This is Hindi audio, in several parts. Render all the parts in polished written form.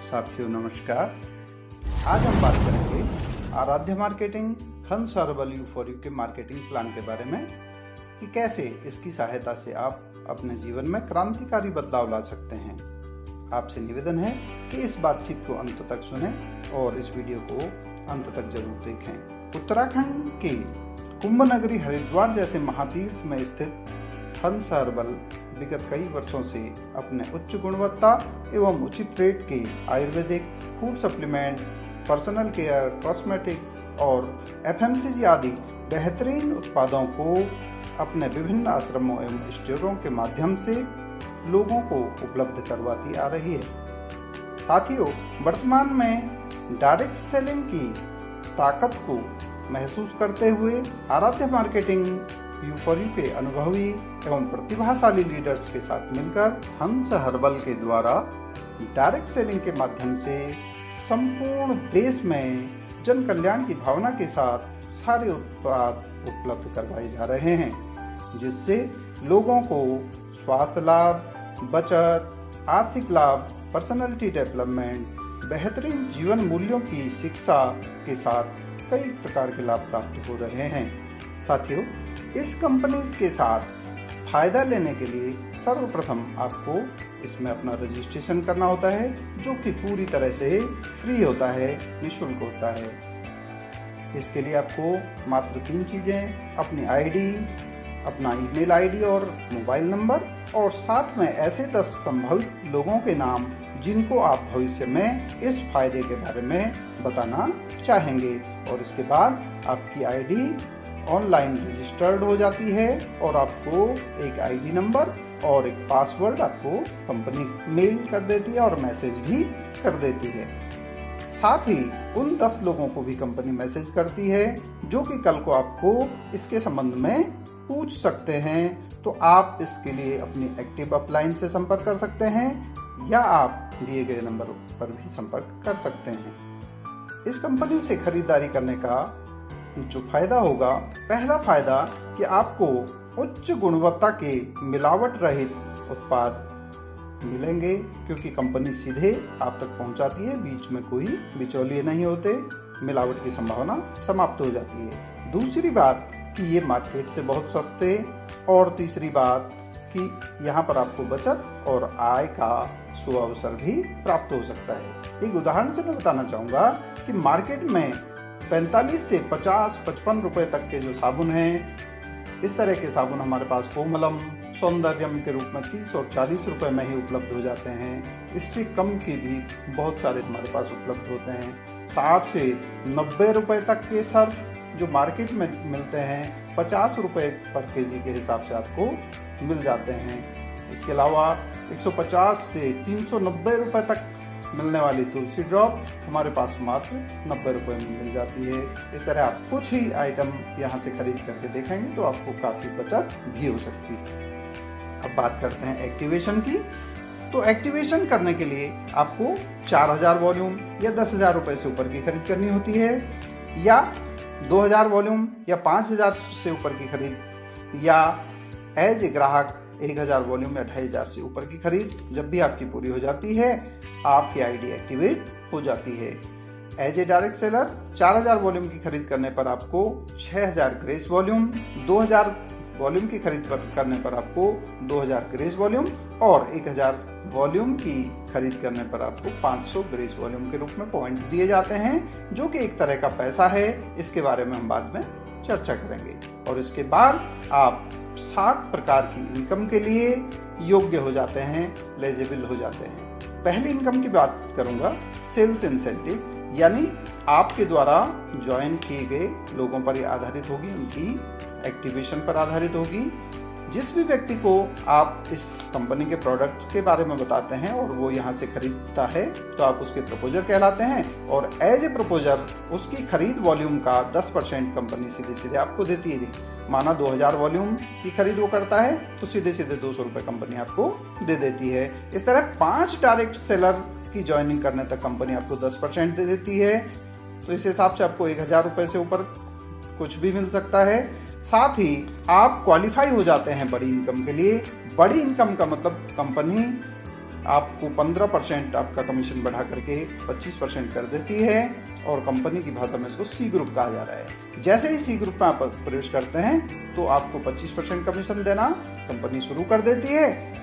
साथियों नमस्कार। आज हम बात करेंगे आराध्य मार्केटिंग हंस हर्बल यू4यू के मार्केटिंग प्लान के बारे में कि कैसे इसकी सहायता से आप अपने जीवन में क्रांतिकारी बदलाव ला सकते हैं। आपसे निवेदन है कि इस बातचीत को अंत तक सुनें और इस वीडियो को अंत तक जरूर देखें। उत्तराखंड के कुंभ नगरी हरिद्वार जैसे महातीर्थ में स्थित हंस हर्बल विगत कई वर्षों से अपने उच्च गुणवत्ता एवं उचित रेट के Ayurvedic food supplement, personal care, cosmetic और एफएमसीजी आदि बेहतरीन उत्पादों को अपने विभिन्न आश्रमों एवं स्टोरों के माध्यम से लोगों को उपलब्ध करवाती आ रही है। साथियों, वर्तमान में डायरेक्ट सेलिंग की ताकत को महसूस करते हुए आराध्य मार्केटिंग यू4यू के अनुभवी एवं प्रतिभाशाली लीडर्स के साथ मिलकर हंस हर्बल के द्वारा डायरेक्ट सेलिंग के माध्यम से संपूर्ण देश में जन कल्याण की भावना के साथ सारे उत्पाद उपलब्ध करवाए जा रहे हैं, जिससे लोगों को स्वास्थ्य लाभ, बचत, आर्थिक लाभ, पर्सनालिटी डेवलपमेंट, बेहतरीन जीवन मूल्यों की शिक्षा के साथ कई प्रकार के लाभ प्राप्त हो रहे हैं। साथियों, इस कंपनी के साथ फायदा लेने के लिए सर्वप्रथम आपको इसमें अपना रजिस्ट्रेशन करना होता है, जो कि पूरी तरह से फ्री होता है, निःशुल्क होता है। इसके लिए आपको मात्र 3 चीज़ें, अपनी आईडी, अपना ईमेल आईडी और मोबाइल नंबर और साथ में ऐसे 10 संभावित लोगों के नाम जिनको आप भविष्य में इस फायदे के बारे में बताना चाहेंगे। और इसके बाद आपकी आईडी ऑनलाइन रजिस्टर्ड हो जाती है और आपको एक आईडी नंबर और एक पासवर्ड आपको कंपनी मेल कर देती है और मैसेज भी कर देती है। साथ ही उन 10 लोगों को भी कंपनी मैसेज करती है जो कि कल को आपको इसके संबंध में पूछ सकते हैं। तो आप इसके लिए अपनी एक्टिव अपलाइन से संपर्क कर सकते हैं या आप दिए गए नंबर पर भी संपर्क कर सकते हैं। इस कंपनी से खरीदारी करने का जो फायदा होगा, पहला फायदा कि आपको उच्च गुणवत्ता के मिलावट रहित उत्पाद मिलेंगे, क्योंकि कंपनी सीधे आप तक पहुंचाती है, बीच में कोई बिचौलिए नहीं होते, मिलावट की संभावना समाप्त हो जाती है। दूसरी बात कि ये मार्केट से बहुत सस्ते, और तीसरी बात कि यहाँ पर आपको बचत और आय का सुअवसर भी प्राप्त हो सकता है। एक उदाहरण से मैं बताना चाहूँगा कि मार्केट में 45 से 50-55 रुपए तक के जो साबुन हैं, इस तरह के साबुन हमारे पास कोमलम, सौंदर्यम के रूप में 30 और 40 रुपए में ही उपलब्ध हो जाते हैं। इससे कम के भी बहुत सारे हमारे पास उपलब्ध होते हैं। 60 से 90 रुपए तक के सर्फ जो मार्केट में मिलते हैं 50 रुपए पर केजी के हिसाब से आपको मिल जाते हैं। इसके अलावा 150 से 390 रुपए तक मिलने वाली तुलसी ड्रॉप हमारे पास मात्र 90 रुपए में मिल जाती है। इस तरह आप कुछ ही आइटम यहाँ से खरीद करके देखेंगे तो आपको काफ़ी बचत भी हो सकती है। अब बात करते हैं एक्टिवेशन की। तो एक्टिवेशन करने के लिए आपको 4000 वॉल्यूम या 10,000 रुपए से ऊपर की खरीद करनी होती है, या 2000 वॉल्यूम या 5000 से ऊपर की खरीद, या एज ए ग्राहक 1000 वॉल्यूम या 2500 से ऊपर की खरीद जब भी आपकी पूरी हो जाती है, आपकी आईडी एक्टिवेट हो जाती है। As a direct seller 4000 volume की खरीद करने पर आपको 6000 ग्रेस वॉल्यूम, 2000 वॉल्यूम की खरीद करने पर आपको 2000 ग्रेस वॉल्यूम और 1000 वॉल्यूम की खरीद करने पर आपको 500 ग्रेस वॉल्यूम के रूप में पॉइंट दिए जाते हैं, जो कि एक तरह का पैसा है। इसके बारे में हम बाद में चर्चा करेंगे। और इसके बाद आप 7 प्रकार की इनकम के लिए योग्य हो जाते हैं, एलिजिबल हो जाते हैं। पहली इनकम की बात करूंगा, सेल्स इंसेंटिव, यानी आपके द्वारा ज्वाइन किए गए लोगों पर यह आधारित होगी, उनकी एक्टिवेशन पर आधारित होगी। जिस भी व्यक्ति को आप इस कंपनी के प्रोडक्ट के बारे में बताते हैं और वो यहाँ से खरीदता है तो आप उसके प्रपोजर कहलाते हैं, और एज ए प्रपोजर उसकी खरीद वॉल्यूम का 10% कंपनी सीधे सीधे आपको देती है। माना 2000 वॉल्यूम की खरीद वो करता है तो सीधे सीधे 200 रुपये कंपनी आपको दे देती है। इस तरह 5 डायरेक्ट सेलर की ज्वाइनिंग करने तक कंपनी आपको 10% दे देती है। तो इस हिसाब से आपको 1000 रुपये से ऊपर कुछ भी मिल सकता है। साथ ही आप क्वालिफाई हो जाते हैं बड़ी इनकम के लिए। बड़ी इनकम का मतलब कंपनी आपको 15% आपका कमीशन बढ़ा करके 25% कर देती है और कंपनी की भाषा में इसको सी ग्रुप कहा जा रहा है। जैसे ही सी ग्रुप में आप प्रवेश करते हैं तो आपको 25% कमीशन देना कंपनी शुरू कर देती है।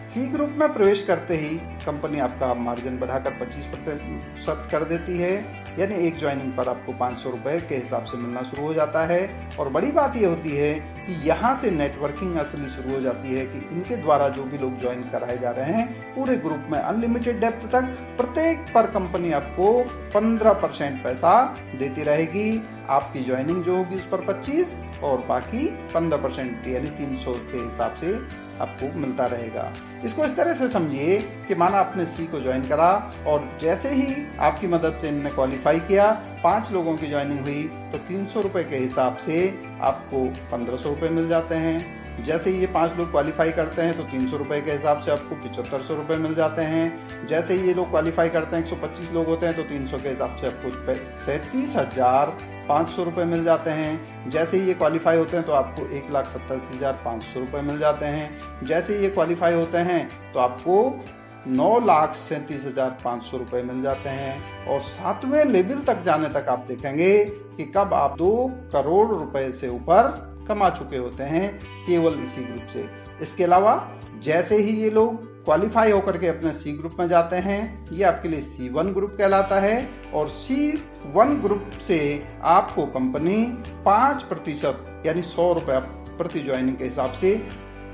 सी ग्रुप में प्रवेश करते ही कंपनी आपका मार्जिन बढ़ाकर 25% कर देती है, यानी एक ज्वाइनिंग पर आपको 500 रुपये के हिसाब से मिलना शुरू हो जाता है। और बड़ी बात ये होती है कि यहाँ से नेटवर्किंग असली शुरू हो जाती है कि इनके द्वारा जो भी लोग ज्वाइन कराए जा रहे हैं पूरे ग्रुप में अनलिमिटेड डेप्थ तक प्रत्येक पर कंपनी आपको 15% पैसा देती रहेगी। आपकी ज्वाइनिंग जो होगी उस पर 25 और बाकी 15% यानी 300 के हिसाब से आपको मिलता रहेगा। इसको इस तरह से समझिए कि माना आपने सी को ज्वाइन करा और जैसे ही आपकी मदद से इन्होंने क्वालिफाई किया, 5 लोगों की ज्वाइनिंग हुई तो 300 रुपये के हिसाब से आपको 1500 रुपये मिल जाते हैं। जैसे ही ये 5 लोग क्वालिफाई करते हैं तो 300 रुपये के हिसाब से आपको 7500 रुपये मिल जाते हैं। जैसे ही ये लोग क्वालिफाई करते हैं 125 लोग होते हैं तो 300 के हिसाब से आपको 37,500 रुपये मिल जाते हैं। जैसे ही ये क्वालिफाई होते हैं तो आपको 1,87,500 रुपये मिल जाते हैं। जैसे ही ये क्वालिफाई होते हैं तो आपको 9,37,500 रुपये मिल जाते हैं। और 7वें लेवल तक जाने तक आप देखेंगे कि कब आप 2 करोड़ रुपए से ऊपर कमा चुके होते हैं केवल इसी ग्रुप से। इसके अलावा जैसे ही ये लोग क्वालिफाई होकर के अपने सी ग्रुप में जाते हैं, ये आपके लिए C1 ग्रुप कहलाता है। और C1 ग्रुप से आपको कंपनी 5% यानी 100 रुपये प्रति ज्वाइनिंग के हिसाब से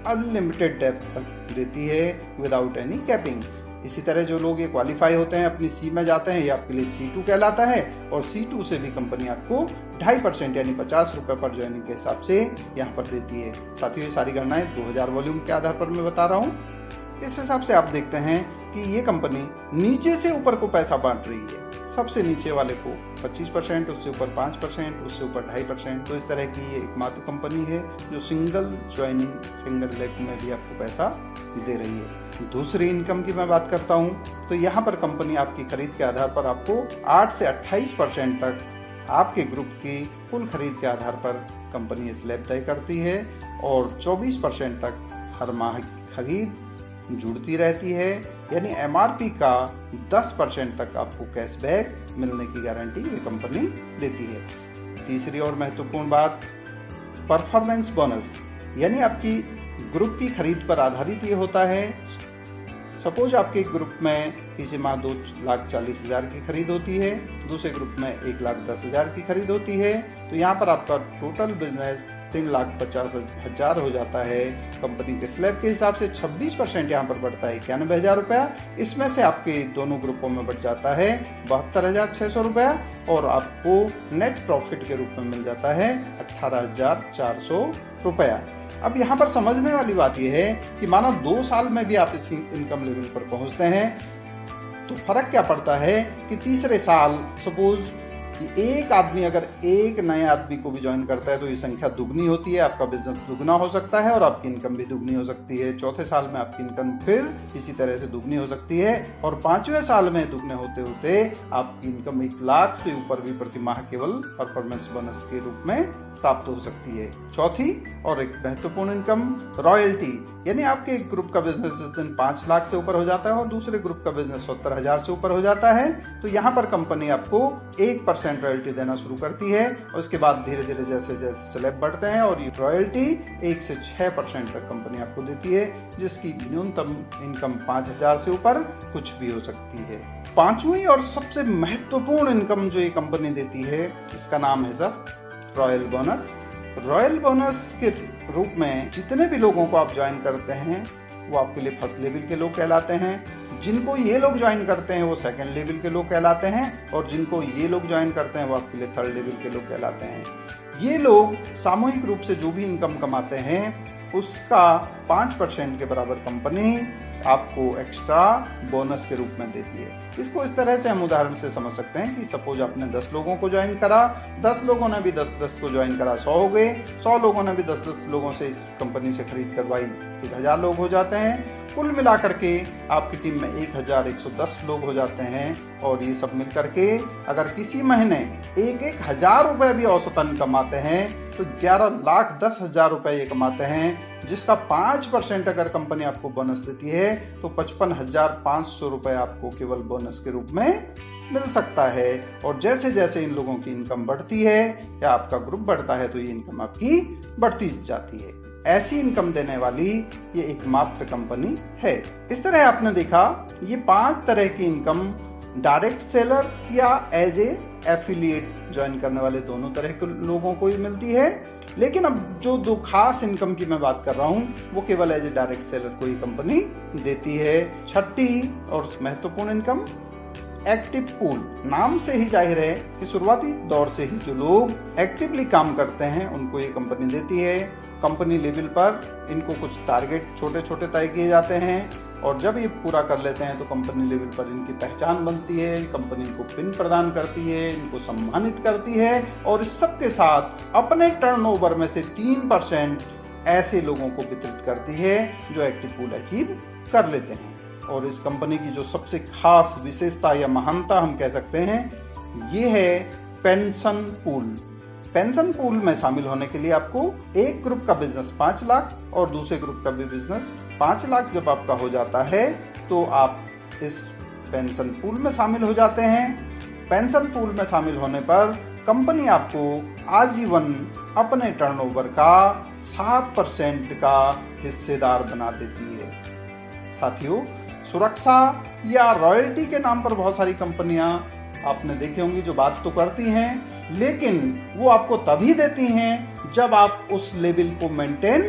अनलिमिटेड डेप्थ तक देती है विदाउट एनी कैपिंग। इसी तरह जो लोग ये क्वालिफाई होते हैं अपनी सी में जाते हैं, ये आपके लिए C2 कहलाता है। और C2 से भी कंपनी आपको 2.5% यानी 50 रुपये पर ज्वाइनिंग के हिसाब से यहाँ पर देती है। साथियों ये सारी गणनाएं 2000 वॉल्यूम के आधार पर मैं बता रहा हूँ। इस हिसाब से आप देखते हैं कि ये कंपनी नीचे से ऊपर को पैसा बांट रही है। सबसे नीचे वाले को 25%, उससे ऊपर 5%, उससे ऊपर 2.5%। तो इस तरह की ये एकमात्र कंपनी है जो सिंगल ज्वाइनिंग सिंगल लेग में भी आपको पैसा दे रही है। दूसरी इनकम की मैं बात करता हूँ तो यहाँ पर कंपनी आपकी खरीद के आधार पर आपको 8 से 28% तक आपके ग्रुप की कुल खरीद के आधार पर कंपनी स्लैब तय करती है और 24% तक हर माह की खरीद जुड़ती रहती है, यानी MRP का 10% तक आपको कैशबैक मिलने की गारंटी ये कंपनी देती है। तीसरी और महत्वपूर्ण बात परफॉर्मेंस बोनस, यानी आपकी ग्रुप की खरीद पर आधारित ये होता है। सपोज आपके ग्रुप में किसी माह 2,40,000 की खरीद होती है, दूसरे ग्रुप में 1,10,000 की खरीद होती है, तो यहाँ पर आपका टोटल बिजनेस 3,50,000 हो जाता है। कंपनी के स्लैब के हिसाब से 26% यहाँ पर बढ़ता है 91,000 रुपया। इसमें से आपके दोनों ग्रुपों में बढ़ जाता है 72,600 रुपया और आपको नेट प्रॉफिट के रूप में मिल जाता है 18,400 रुपया। अब यहाँ पर समझने वाली बात यह है कि मानो 2 साल में भी आप इस इनकम लेवल पर पहुँचते हैं तो फर्क क्या पड़ता है कि तीसरे साल सपोज कि एक आदमी अगर एक नए आदमी को भी ज्वाइन करता है तो ये संख्या दुगनी होती है, आपका बिजनेस दुगना हो सकता है और आपकी इनकम भी दुगनी हो सकती है। चौथे साल में आपकी इनकम फिर इसी तरह से दुगनी हो सकती है और 5वें साल में दुगने होते होते आपकी इनकम 1 लाख से ऊपर भी प्रति माह केवल परफॉर्मेंस बोनस के रूप में प्राप्त हो सकती है। चौथी और एक महत्वपूर्ण इनकम रॉयल्टी, यानी आपके एक ग्रुप का बिजनेस जिस दिन 5 लाख से ऊपर हो जाता है और दूसरे ग्रुप का बिजनेस 70,000 से ऊपर हो जाता है तो यहाँ पर कंपनी आपको 1% रॉयल्टी देना शुरू करती है और उसके बाद धीरे धीरे जैसे जैसे स्लैब बढ़ते हैं और ये रॉयल्टी 1 से 6% तक कंपनी आपको देती है, जिसकी न्यूनतम इनकम 5,000 से ऊपर कुछ भी हो सकती है। 5वीं और सबसे महत्वपूर्ण इनकम जो ये कंपनी देती है इसका नाम है sir royal bonus. Royal bonus के रूप में जितने भी लोगों को आप ज्वाइन करते हैं वो आपके लिए फर्स्ट लेवल के लोग कहलाते हैं, जिनको ये लोग ज्वाइन करते हैं वो सेकंड लेवल के लोग कहलाते हैं और जिनको ये लोग ज्वाइन करते हैं वो आपके लिए थर्ड लेवल के लोग कहलाते हैं। ये लोग सामूहिक रूप से जो भी इनकम कमाते हैं उसका 5% के बराबर कंपनी आपको एक्स्ट्रा बोनस के रूप में देती है। इसको इस तरह से हम उदाहरण से समझ सकते हैं कि सपोज आपने 10 लोगों को ज्वाइन करा, 10 लोगों ने भी 10 को ज्वाइन करा, 100 हो गए, 100 लोगों ने भी 10 लोगों से इस कंपनी से खरीद करवाई 1000 लोग हो जाते हैं। कुल मिलाकर के आपकी टीम में 1110 लोग हो जाते हैं। और ये सब मिल करके अगर किसी महीने 1,000 रुपए भी औसतन कमाते हैं तो 11,10,000 रुपए ये कमाते हैं, जिसका 5% अगर कंपनी आपको बोनस देती है तो 55,500 रुपए आपको केवल बोनस के रूप में मिल सकता है। और जैसे जैसे इन लोगों की इनकम बढ़ती है या आपका ग्रुप बढ़ता है तो ये इनकम आपकी बढ़ती जाती है। ऐसी इनकम देने वाली ये एकमात्र कंपनी है। इस तरह आपने देखा ये 5 तरह की इनकम डायरेक्ट सेलर या एज ए एफिलिएट ज्वाइन करने वाले दोनों तरह के लोगों को ही मिलती है। लेकिन अब जो 2 खास इनकम की मैं बात कर रहा हूं वो केवल एज ए डायरेक्ट सेलर को ही कंपनी देती है। छठी और महत्वपूर्ण इनकम एक्टिव पूल। नाम से ही जाहिर है कि शुरुआती दौर से ही जो लोग एक्टिवली काम करते हैं उनको ये कंपनी देती है। कंपनी लेवल पर इनको कुछ टारगेट छोटे छोटे तय किए जाते हैं और जब ये पूरा कर लेते हैं तो कंपनी लेवल पर इनकी पहचान बनती है, कंपनी इनको पिन प्रदान करती है, इनको सम्मानित करती है और इस सब के साथ अपने टर्नओवर में से 3% ऐसे लोगों को वितरित करती है जो एक्टिव पूल अचीव कर लेते हैं। और इस कंपनी की जो सबसे खास विशेषता या महानता हम कह सकते हैं ये है पेंशन पूल। पेंशन पूल में शामिल होने के लिए आपको एक ग्रुप का बिजनेस 5 लाख और दूसरे ग्रुप का भी बिजनेस 5 लाख जब आपका हो जाता है तो आप इस पेंशन पूल में शामिल हो जाते हैं। पेंशन पूल में शामिल होने पर कंपनी आपको आजीवन अपने टर्नओवर का 7% का हिस्सेदार बना देती है। साथियों, सुरक्षा या रॉयल्टी के नाम पर बहुत सारी कंपनियां आपने देखी होंगी जो बात तो करती हैं, लेकिन वो आपको तभी देती हैं जब आप उस लेवल को मेंटेन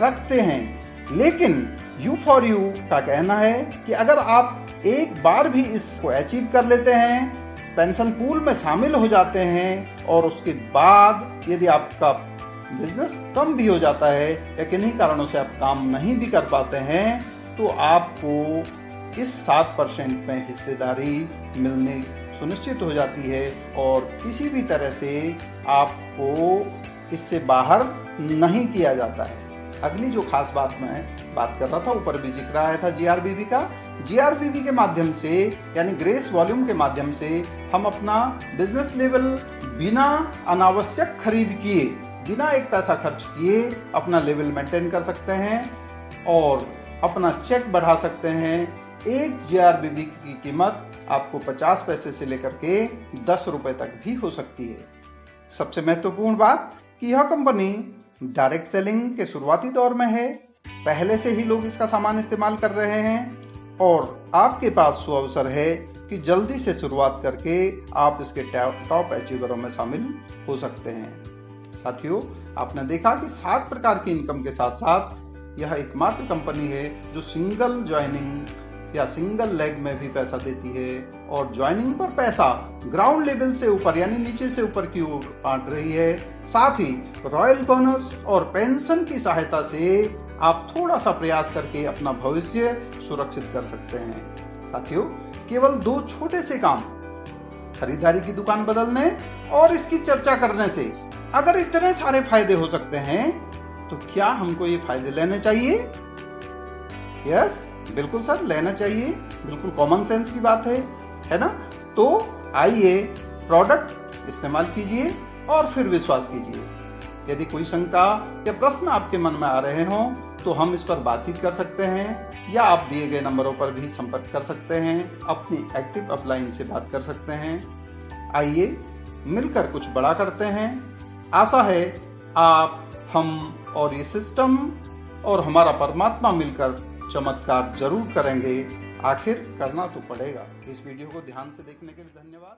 रखते हैं। लेकिन U4U का कहना है कि अगर आप एक बार भी इसको अचीव कर लेते हैं, पेंशन पूल में शामिल हो जाते हैं और उसके बाद यदि आपका बिजनेस कम भी हो जाता है या किन्हीं कारणों से आप काम नहीं भी कर पाते हैं तो आपको इस 7% में हिस्सेदारी मिलनी सुनिश्चित हो जाती है और किसी भी तरह से आपको इससे बाहर नहीं किया जाता है। अगली जो खास बात मैं बात कर रहा था, ऊपर भी जिक्र आया था GRBV का। GRBV के माध्यम से यानी ग्रेस वॉल्यूम के माध्यम से हम अपना बिजनेस लेवल बिना अनावश्यक खरीद किए, बिना एक पैसा खर्च किए अपना लेवल मेंटेन कर सकते हैं और अपना चेक बढ़ा सकते हैं। एक GRBV की कीमत आपको 50 पैसे से लेकर के 10 रुपए तक भी हो सकती है। सबसे महत्वपूर्ण बात कि यह कंपनी डायरेक्ट सेलिंग के शुरुआती दौर में है, पहले से ही लोग इसका सामान इस्तेमाल कर रहे हैं और आपके पास सुअवसर है कि जल्दी से शुरुआत करके आप इसके टॉप अचीवरों में शामिल हो सकते हैं। साथियों, आपने देखा कि 7 प्रकार की इनकम के साथ साथ यह एकमात्र कंपनी है जो सिंगल ज्वाइनिंग या सिंगल लेग में भी पैसा देती है और ज्वाइनिंग पर पैसा ग्राउंड लेवल से ऊपर यानी नीचे से ऊपर की ओर बांट रही है। साथ ही रॉयल बोनस और पेंशन की सहायता से आप थोड़ा सा प्रयास करके अपना भविष्य सुरक्षित कर सकते हैं। साथियों, केवल 2 छोटे से काम, खरीदारी की दुकान बदलने और इसकी चर्चा करने से अगर इतने सारे फायदे हो सकते हैं तो क्या हमको ये फायदे लेने चाहिए? यस, बिल्कुल सर, लेना चाहिए। बिल्कुल कॉमन सेंस की बात है ना? तो आइए प्रोडक्ट इस्तेमाल कीजिए और फिर विश्वास कीजिए। यदि कोई शंका या प्रश्न आपके मन में आ रहे हों तो हम इस पर बातचीत कर सकते हैं या आप दिए गए नंबरों पर भी संपर्क कर सकते हैं, अपनी एक्टिव अपलाइन से बात कर सकते हैं। आइए मिलकर कुछ बड़ा करते हैं। आशा है आप, हम और ये सिस्टम और हमारा परमात्मा मिलकर चमत्कार जरूर करेंगे। आखिर करना तो पड़ेगा। इस वीडियो को ध्यान से देखने के लिए धन्यवाद।